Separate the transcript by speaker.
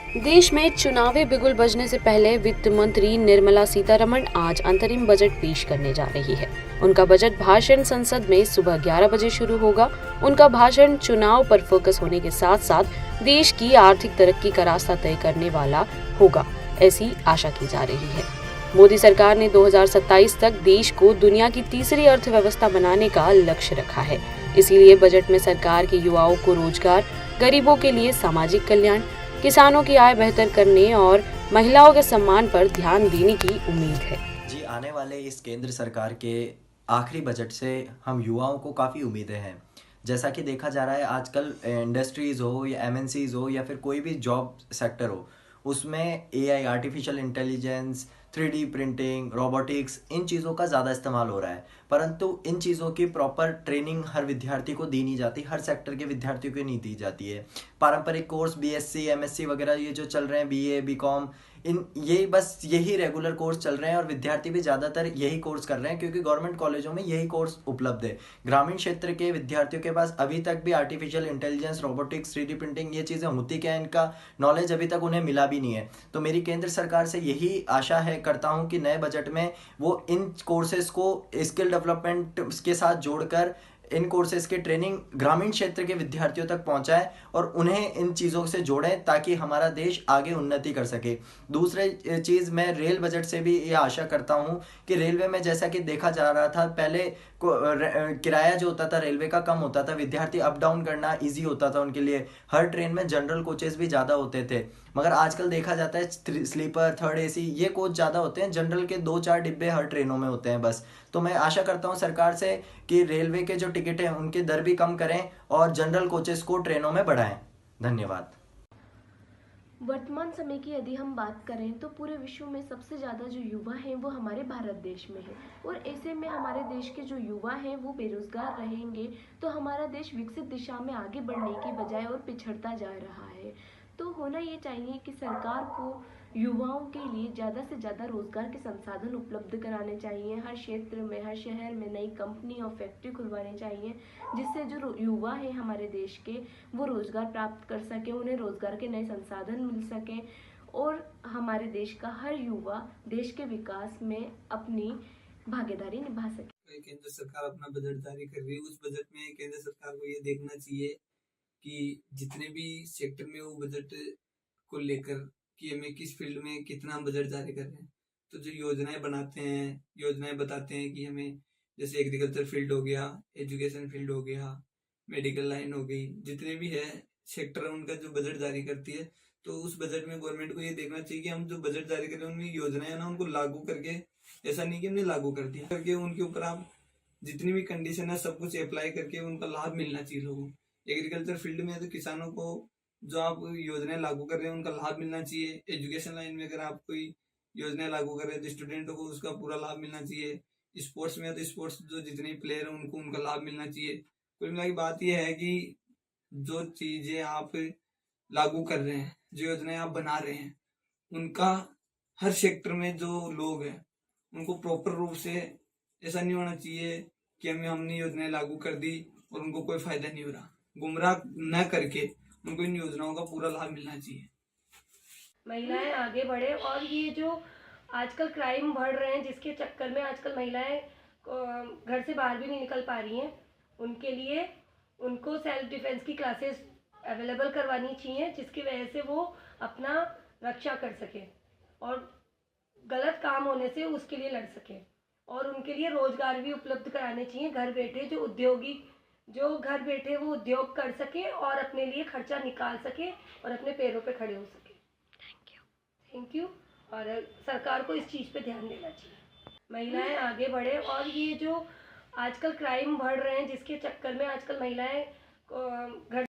Speaker 1: देश में चुनावी बिगुल बजने से पहले वित्त मंत्री निर्मला सीतारमण आज अंतरिम बजट पेश करने जा रही है। उनका बजट भाषण संसद में सुबह 11 बजे शुरू होगा। उनका भाषण चुनाव पर फोकस होने के साथ साथ देश की आर्थिक तरक्की का रास्ता तय करने वाला होगा, ऐसी आशा की जा रही है। मोदी सरकार ने 2027 तक देश को दुनिया की तीसरी अर्थव्यवस्था बनाने का लक्ष्य रखा है। इसीलिए बजट में सरकार के युवाओं को रोजगार, गरीबों के लिए सामाजिक कल्याण, किसानों की आय बेहतर करने और महिलाओं के सम्मान पर ध्यान देने की उम्मीद है।
Speaker 2: जी, आने वाले इस केंद्र सरकार के आखिरी बजट से हम युवाओं को काफ़ी उम्मीदें हैं। जैसा कि देखा जा रहा है आजकल इंडस्ट्रीज़ हो या एमएनसीज़ हो या फिर कोई भी जॉब सेक्टर हो, उसमें AI, artificial intelligence, 3D printing, robotics, इन चीज़ों का ज़्यादा इस्तेमाल हो रहा है। परंतु इन चीज़ों की प्रॉपर ट्रेनिंग हर विद्यार्थी को दी नहीं जाती, हर सेक्टर के विद्यार्थियों को नहीं दी जाती है। पारंपरिक कोर्स बीएससी, एमएससी वगैरह ये जो चल रहे हैं, बीए, बीकॉम, इन ये बस यही रेगुलर कोर्स चल रहे हैं और विद्यार्थी भी ज़्यादातर यही कोर्स कर रहे हैं क्योंकि गवर्नमेंट कॉलेजों में यही कोर्स उपलब्ध है। ग्रामीण क्षेत्र के विद्यार्थियों के पास अभी तक भी artificial intelligence, robotics, 3D printing ये चीज़ें होती क्या है, इनका नॉलेज अभी तक उन्हें मिला भी नहीं है। तो मेरी केंद्र सरकार से यही आशा है करता हूँ कि नए बजट में वो इन कोर्सेज को स्किल डेवलपमेंट के साथ जोड़कर इन कोर्सेज की ट्रेनिंग ग्रामीण क्षेत्र के विद्यार्थियों तक पहुंचाएं और उन्हें इन चीज़ों से जोड़ें ताकि हमारा देश आगे उन्नति कर सके। दूसरी चीज़, मैं रेल बजट से भी ये आशा करता हूं कि रेलवे में जैसा कि देखा जा रहा था पहले किराया जो होता था रेलवे का कम होता था, विद्यार्थी अप डाउन करना ईजी होता था उनके लिए, हर ट्रेन में जनरल कोचेस भी ज़्यादा होते थे। मगर आजकल देखा जाता है स्लीपर, थर्ड एसी ये कोच ज़्यादा होते हैं, जनरल के 2-4 डिब्बे हर ट्रेनों में होते हैं बस। तो मैं आशा करता हूँ सरकार से कि रेलवे के जो टिकट हैं उनके दर भी कम करें और जनरल कोचेस को ट्रेनों में बढ़ाएं। धन्यवाद।
Speaker 3: वर्तमान समय की यदि हम बात करें तो पूरे विश्व में सबसे ज़्यादा जो युवा हैं वो हमारे भारत देश में है, और ऐसे में हमारे देश के जो युवा हैं वो बेरोज़गार रहेंगे तो हमारा देश विकसित दिशा में आगे बढ़ने की बजाय और पिछड़ता जा रहा है। तो होना ये चाहिए कि सरकार को युवाओं के लिए ज़्यादा से ज़्यादा रोज़गार के संसाधन उपलब्ध कराने चाहिए। हर क्षेत्र में, हर शहर में नई कंपनी और फैक्ट्री खुलवानी चाहिए जिससे जो युवा हैं हमारे देश के वो रोज़गार प्राप्त कर सकें, उन्हें रोज़गार के नए संसाधन मिल सकें और हमारे देश का हर युवा देश के विकास में अपनी भागीदारी निभा सके।
Speaker 4: केंद्र सरकार अपना बजट जारी कर रही है, उस बजट में केंद्र सरकार को ये देखना चाहिए कि जितने भी सेक्टर में वो बजट को लेकर कि हमें किस फील्ड में कितना बजट जारी कर रहे हैं। तो जो योजनाएं बनाते हैं, योजनाएं बताते हैं कि हमें जैसे एग्रीकल्चर फील्ड हो गया, एजुकेशन फील्ड हो गया, मेडिकल लाइन हो गई, जितने भी है सेक्टर उनका जो बजट जारी करती है, तो उस बजट में गवर्नमेंट को ये देखना चाहिए कि हम जो बजट जारी कर रहे हैं उनमें योजनाएं ना उनको लागू करके, ऐसा नहीं कि हमने लागू कर दिया करके उनके ऊपर आप जितनी भी कंडीशन है सब कुछ अप्लाई करके उनका लाभ मिलना चाहिए लोगों को। एग्रीकल्चर फील्ड में है तो किसानों को जो आप योजनाएं लागू कर रहे हैं उनका लाभ मिलना चाहिए। एजुकेशन लाइन में अगर आप कोई योजनाएं लागू कर रहे हैं तो स्टूडेंटों को उसका पूरा लाभ मिलना चाहिए। स्पोर्ट्स में है तो स्पोर्ट्स जो जितने प्लेयर हैं उनको उनका लाभ मिलना चाहिए। कुल मिला के बात यह है कि जो चीजें आप लागू कर रहे हैं, जो योजनाएं आप बना रहे हैं, उनका हर सेक्टर में जो लोग हैं उनको प्रॉपर रूप से, ऐसा नहीं होना चाहिए कि हमने योजनाएं लागू कर दी और उनको कोई फायदा नहीं हो रहा। गुमराह न करके उनको इन योजनाओं का पूरा लाभ मिलना चाहिए।
Speaker 3: महिलाएं आगे बढ़े और ये जो आजकल क्राइम बढ़ रहे हैं जिसके चक्कर में आजकल महिलाएं घर से बाहर भी नहीं निकल पा रही हैं, उनके लिए उनको सेल्फ डिफेंस की क्लासेस अवेलेबल करवानी चाहिए जिसकी वजह से वो अपना रक्षा कर सके और गलत काम होने से उसके लिए लड़ सके, और उनके लिए रोजगार भी उपलब्ध कराने चाहिए। घर बैठे जो घर बैठे वो उद्योग कर सके और अपने लिए खर्चा निकाल सके और अपने पैरों पे खड़े हो सके। Thank you. और सरकार को इस चीज़ पे ध्यान देना चाहिए। महिलाएं आगे बढ़े और ये जो आजकल क्राइम बढ़ रहे हैं जिसके चक्कर में आजकल महिलाएं घर